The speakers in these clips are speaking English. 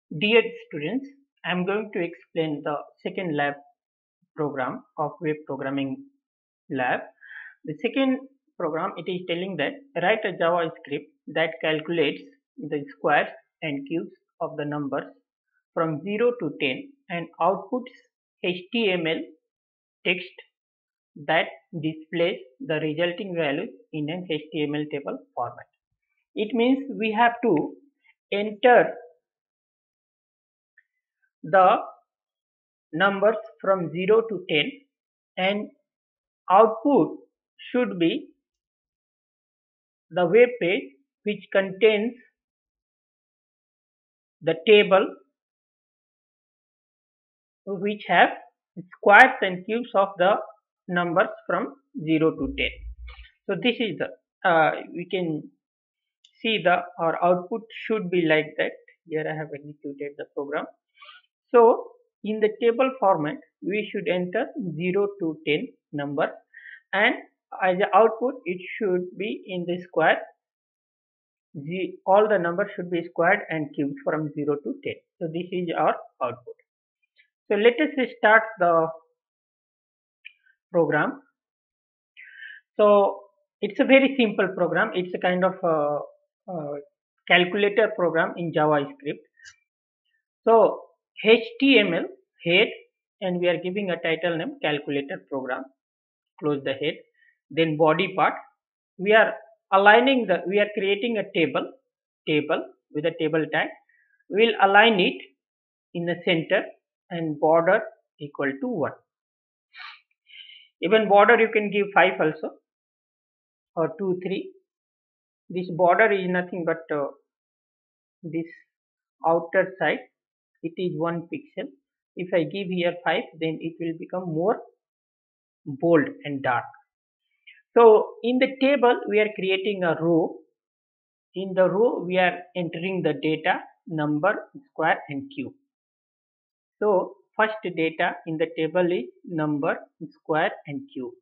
Dear students, I am going to explain the second lab program of web programming lab. The second program, it is telling that write a JavaScript that calculates the squares and cubes of the numbers from 0 to 10 and outputs HTML text that displays the resulting values in an HTML table format. It means we have to enter the numbers from 0 to 10 and output should be the web page which contains the table which have squares and cubes of the numbers from 0 to 10. So this is the we can see the our output should be like that. Here I have executed the program. So in the table format we should enter 0 to 10 number, and as the output it should be in the square. All the numbers should be squared and cubed from 0 to 10. So this is our output. So let us start the program. So it's a very simple program. It's a kind of calculator program in JavaScript. So HTML head, and we are giving a title name calculator program. Close the head. Then body part. We are creating a table with a table tag. We'll align it in the center and border equal to 1. Even border you can give 5 also, or 2, 3. This border is nothing but this outer side, it is 1 pixel. If I give here 5, then it will become more bold and dark. So in the table we are creating a row. In the row we are entering the data, number, square and cube. So first data in the table is number, square and cube.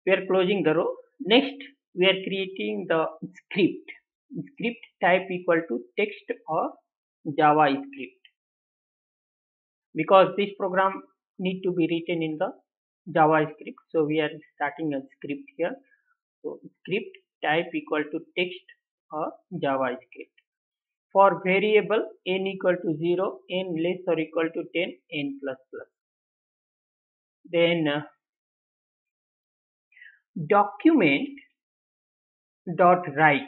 We are closing the row. Next we are creating the script. Script type equal to text or JavaScript, because this program need to be written in the JavaScript. So we are starting a script here. So script type equal to text or JavaScript. For variable n equal to 0, n less or equal to 10, n plus plus. Then document dot write.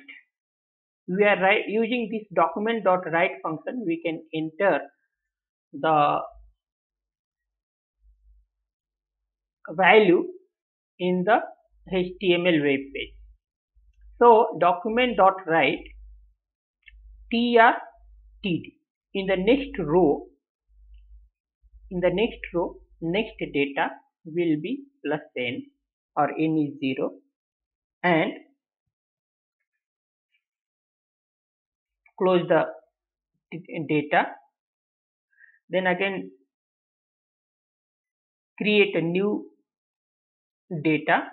We are using this document dot write function. We can enter the value in the HTML web page. So document dot write trtd. In the next row, next data will be plus n, or n is 0, and close the data. Then again create a new data,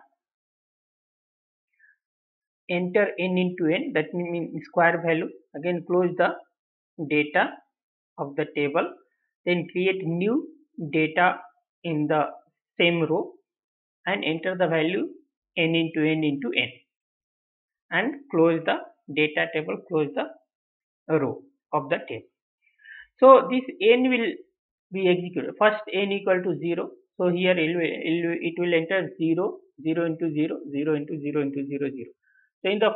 enter n into n, that means square value. Again close the data of the table, then create new data in the same row and enter the value n into n into n, and close the data table, close the row of the table. So this n will be executed. First n equal to 0. So here it will enter 0, 0 into 0, 0 into 0 into 0, 0. So in the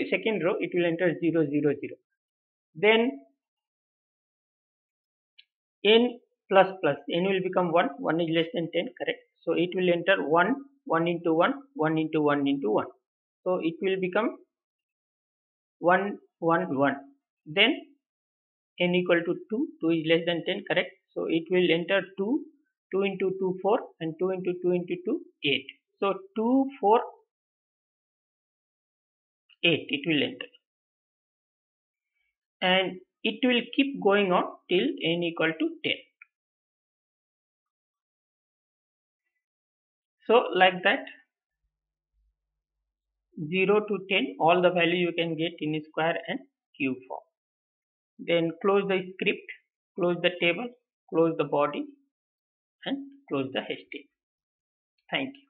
second row, it will enter 0, 0, 0. Then n plus plus, n will become 1, 1 is less than 10, correct? So it will enter 1, 1 into 1, 1 into 1 into 1. So it will become 1, 1, 1. Then n equal to 2, 2 is less than 10, correct? So it will enter 2, 2 into 2, 4, and 2 into 2 into 2, 8. So 2, 4, 8 it will enter. And it will keep going on till n equal to 10. So like that 0 to 10, all the value you can get in square and cube form. Then close the script, close the table, close the body, and close the HTML. Thank you.